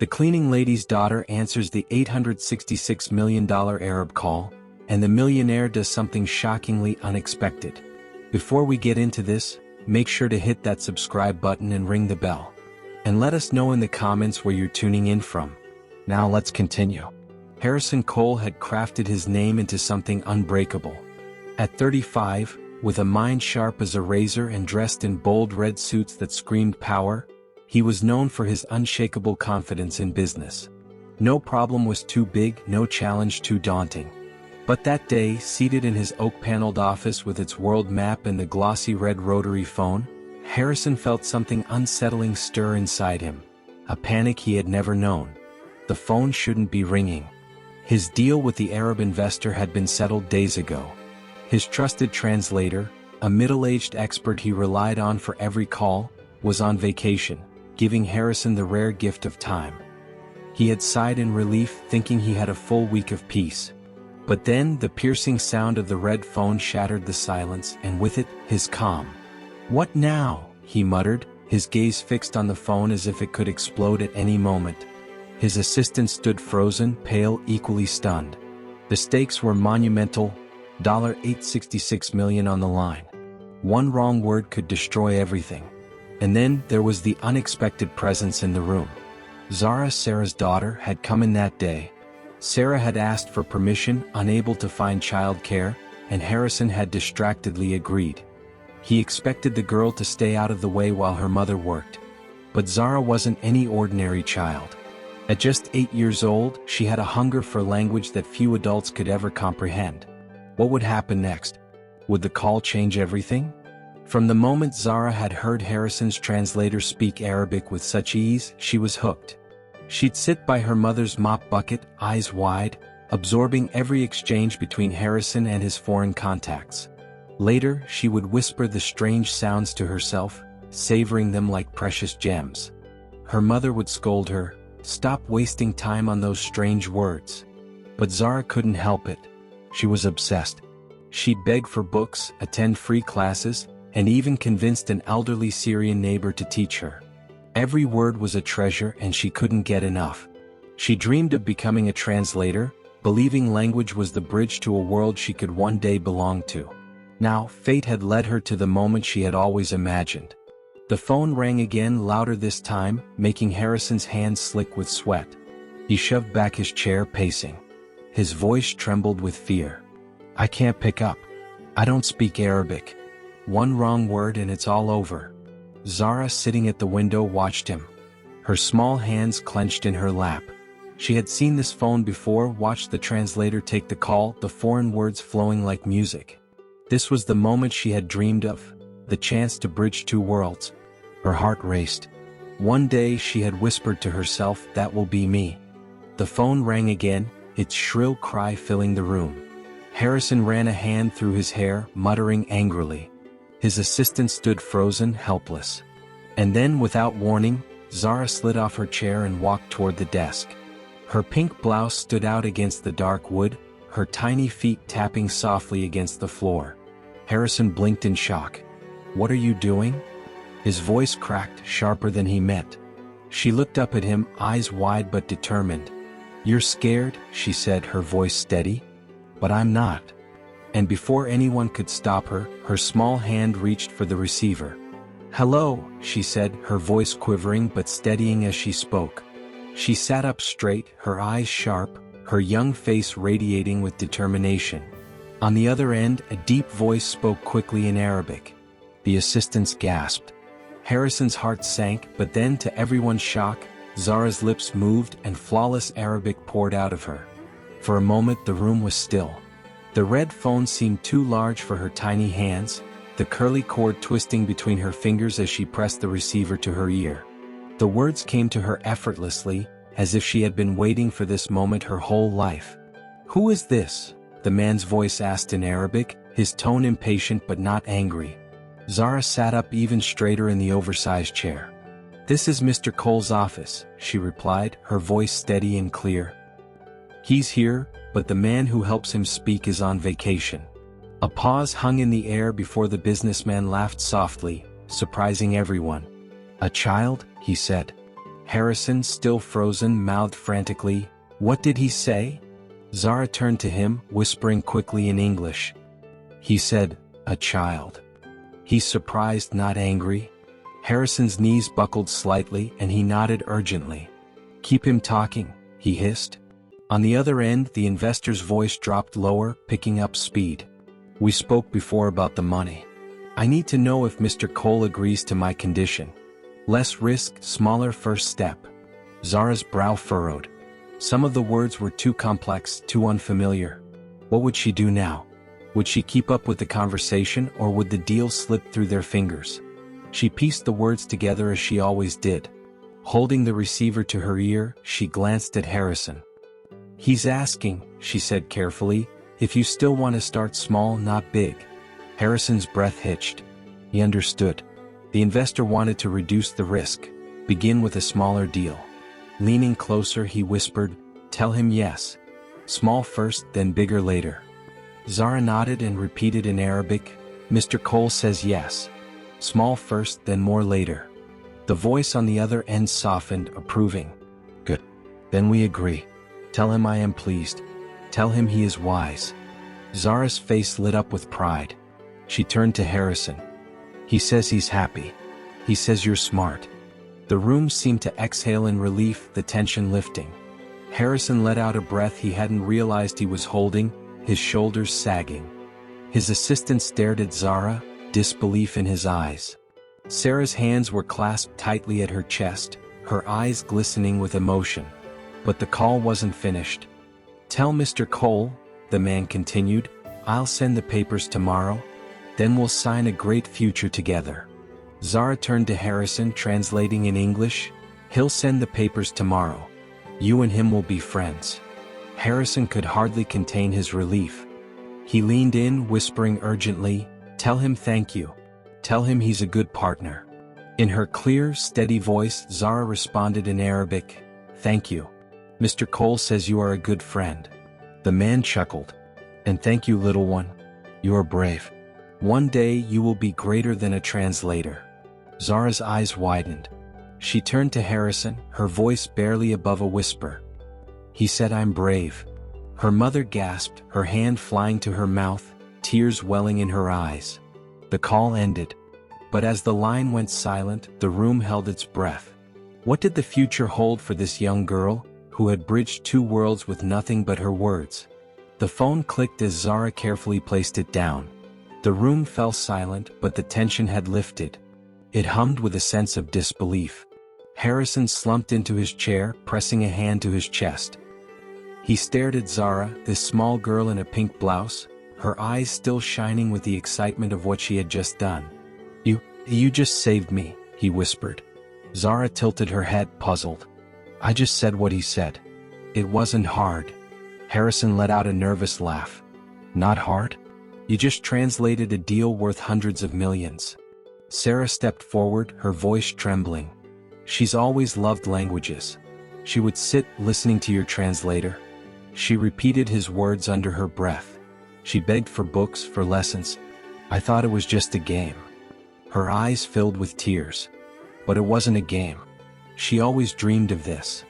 The cleaning lady's daughter answers the $866 million Arab call, and the millionaire does something shockingly unexpected. Before we get into this, make sure to hit that subscribe button and ring the bell. And let us know in the comments where you're tuning in from. Now let's continue. Harrison Cole had crafted his name into something unbreakable. At 35, with a mind sharp as a razor and dressed in bold red suits that screamed power, he was known for his unshakable confidence in business. No problem was too big, no challenge too daunting. But that day, seated in his oak-paneled office with its world map and the glossy red rotary phone, Harrison felt something unsettling stir inside him, a panic he had never known. The phone shouldn't be ringing. His deal with the Arab investor had been settled days ago. His trusted translator, a middle-aged expert he relied on for every call, was on vacation, giving Harrison the rare gift of time. He had sighed in relief, thinking he had a full week of peace. But then the piercing sound of the red phone shattered the silence, and with it, his calm. "What now?" he muttered, his gaze fixed on the phone as if it could explode at any moment. His assistant stood frozen, pale, equally stunned. The stakes were monumental, $866 million on the line. One wrong word could destroy everything. And then there was the unexpected presence in the room. Zara, Sarah's daughter, had come in that day. Sarah had asked for permission, unable to find childcare, and Harrison had distractedly agreed. He expected the girl to stay out of the way while her mother worked. But Zara wasn't any ordinary child. At just 8 years old, she had a hunger for language that few adults could ever comprehend. What would happen next? Would the call change everything? From the moment Zara had heard Harrison's translator speak Arabic with such ease, she was hooked. She'd sit by her mother's mop bucket, eyes wide, absorbing every exchange between Harrison and his foreign contacts. Later, she would whisper the strange sounds to herself, savoring them like precious gems. Her mother would scold her, "Stop wasting time on those strange words." But Zara couldn't help it. She was obsessed. She'd beg for books, attend free classes, and even convinced an elderly Syrian neighbor to teach her. Every word was a treasure and she couldn't get enough. She dreamed of becoming a translator, believing language was the bridge to a world she could one day belong to. Now, fate had led her to the moment she had always imagined. The phone rang again, louder this time, making Harrison's hands slick with sweat. He shoved back his chair, pacing. His voice trembled with fear. "I can't pick up. I don't speak Arabic. One wrong word and it's all over." Zara, sitting at the window, watched him. Her small hands clenched in her lap. She had seen this phone before, watched the translator take the call, the foreign words flowing like music. This was the moment she had dreamed of, the chance to bridge two worlds. Her heart raced. One day she had whispered to herself, "That will be me." The phone rang again, its shrill cry filling the room. Harrison ran a hand through his hair, muttering angrily. His assistant stood frozen, helpless. And then, without warning, Zara slid off her chair and walked toward the desk. Her pink blouse stood out against the dark wood, her tiny feet tapping softly against the floor. Harrison blinked in shock. "What are you doing?" His voice cracked, sharper than he meant. She looked up at him, eyes wide but determined. "You're scared," she said, her voice steady. "But I'm not." And before anyone could stop her, her small hand reached for the receiver. "Hello," she said, her voice quivering but steadying as she spoke. She sat up straight, her eyes sharp, her young face radiating with determination. On the other end, a deep voice spoke quickly in Arabic. The assistants gasped. Harrison's heart sank, but then, to everyone's shock, Zara's lips moved and flawless Arabic poured out of her. For a moment the room was still. The red phone seemed too large for her tiny hands, the curly cord twisting between her fingers as she pressed the receiver to her ear. The words came to her effortlessly, as if she had been waiting for this moment her whole life. "Who is this?" the man's voice asked in Arabic, his tone impatient but not angry. Zara sat up even straighter in the oversized chair. "This is Mr. Cole's office," she replied, her voice steady and clear. "He's here, but the man who helps him speak is on vacation." A pause hung in the air before the businessman laughed softly, surprising everyone. "A child?" he said. Harrison, still frozen, mouthed frantically, "What did he say?" Zara turned to him, whispering quickly in English. "He said, a child." He's surprised, not angry. Harrison's knees buckled slightly and he nodded urgently. "Keep him talking," he hissed. On the other end, the investor's voice dropped lower, picking up speed. "We spoke before about the money. I need to know if Mr. Cole agrees to my condition. Less risk, smaller first step." Zara's brow furrowed. Some of the words were too complex, too unfamiliar. What would she do now? Would she keep up with the conversation, or would the deal slip through their fingers? She pieced the words together as she always did. Holding the receiver to her ear, she glanced at Harrison. "He's asking," she said carefully, "if you still want to start small, not big." Harrison's breath hitched. He understood. The investor wanted to reduce the risk, begin with a smaller deal. Leaning closer, he whispered, "Tell him yes. Small first, then bigger later." Zara nodded and repeated in Arabic, "Mr. Cole says yes. Small first, then more later." The voice on the other end softened, approving. "Good. Then we agree. Tell him I am pleased. Tell him he is wise." Zara's face lit up with pride. She turned to Harrison. "He says he's happy. He says you're smart." The room seemed to exhale in relief, the tension lifting. Harrison let out a breath he hadn't realized he was holding, his shoulders sagging. His assistant stared at Zara, disbelief in his eyes. Sarah's hands were clasped tightly at her chest, her eyes glistening with emotion. But the call wasn't finished. "Tell Mr. Cole," the man continued, "I'll send the papers tomorrow. Then we'll sign a great future together." Zara turned to Harrison, translating in English, "He'll send the papers tomorrow. You and him will be friends." Harrison could hardly contain his relief. He leaned in, whispering urgently, "Tell him thank you. Tell him he's a good partner." In her clear, steady voice, Zara responded in Arabic, "Thank you. Mr. Cole says you are a good friend." The man chuckled. "And thank you, little one. You are brave. One day you will be greater than a translator." Zara's eyes widened. She turned to Harrison, her voice barely above a whisper. "He said I'm brave." Her mother gasped, her hand flying to her mouth, tears welling in her eyes. The call ended. But as the line went silent, the room held its breath. What did the future hold for this young girl, who had bridged two worlds with nothing but her words? The phone clicked as Zara carefully placed it down. The room fell silent, but the tension had lifted. It hummed with a sense of disbelief. Harrison slumped into his chair, pressing a hand to his chest. He stared at Zara, this small girl in a pink blouse, her eyes still shining with the excitement of what she had just done. You just saved me," he whispered. Zara tilted her head, puzzled. "I just said what he said. It wasn't hard." Harrison let out a nervous laugh. "Not hard? You just translated a deal worth hundreds of millions." Sarah stepped forward, her voice trembling. "She's always loved languages. She would sit, listening to your translator." She repeated his words under her breath. She begged for books, for lessons. "I thought it was just a game." Her eyes filled with tears. But it wasn't a game. She always dreamed of this.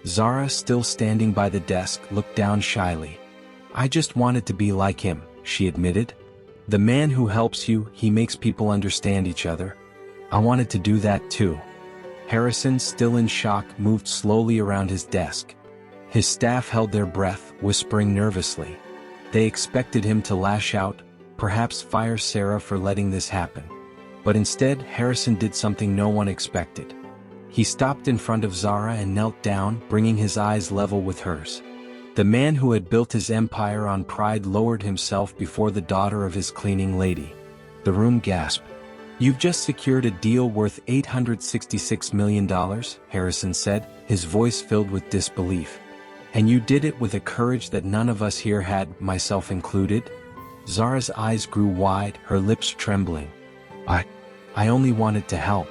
Zara, still standing by the desk, looked down shyly. "I just wanted to be like him," she admitted. "The man who helps you, he makes people understand each other. I wanted to do that too." Harrison, still in shock, moved slowly around his desk. His staff held their breath, whispering nervously. They expected him to lash out, perhaps fire Sarah for letting this happen. But instead, Harrison did something no one expected. He stopped in front of Zara and knelt down, bringing his eyes level with hers. The man who had built his empire on pride lowered himself before the daughter of his cleaning lady. The room gasped. "You've just secured a deal worth $866 million, Harrison said, his voice filled with disbelief. "And you did it with a courage that none of us here had, myself included?" Zara's eyes grew wide, her lips trembling. I only wanted to help."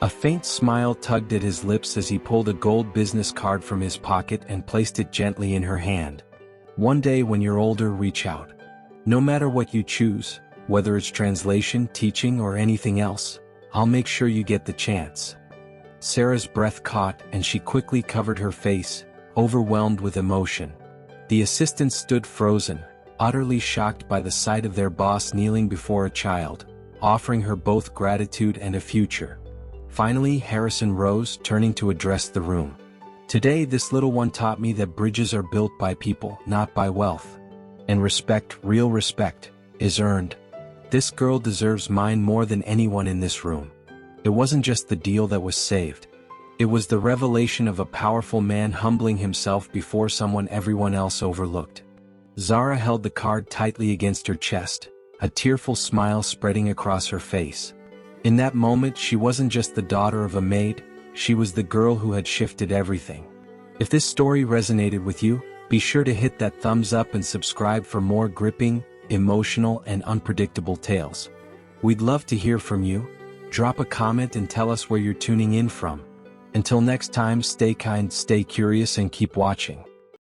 A faint smile tugged at his lips as he pulled a gold business card from his pocket and placed it gently in her hand. "One day when you're older, reach out. No matter what you choose, whether it's translation, teaching, or anything else, I'll make sure you get the chance." Sarah's breath caught and she quickly covered her face, overwhelmed with emotion. The assistant stood frozen, utterly shocked by the sight of their boss kneeling before a child, offering her both gratitude and a future. Finally, Harrison rose, turning to address the room. Today, this little one taught me that bridges are built by people, not by wealth. And respect, real respect, is earned. This girl deserves mine more than anyone in this room. It wasn't just the deal that was saved. It was the revelation of a powerful man humbling himself before someone everyone else overlooked. Zara held the card tightly against her chest, a tearful smile spreading across her face. In that moment, she wasn't just the daughter of a maid, she was the girl who had shifted everything. If this story resonated with you, be sure to hit that thumbs up and subscribe for more gripping, emotional, and unpredictable tales. We'd love to hear from you. Drop a comment and tell us where you're tuning in from. Until next time, stay kind, stay curious, and keep watching.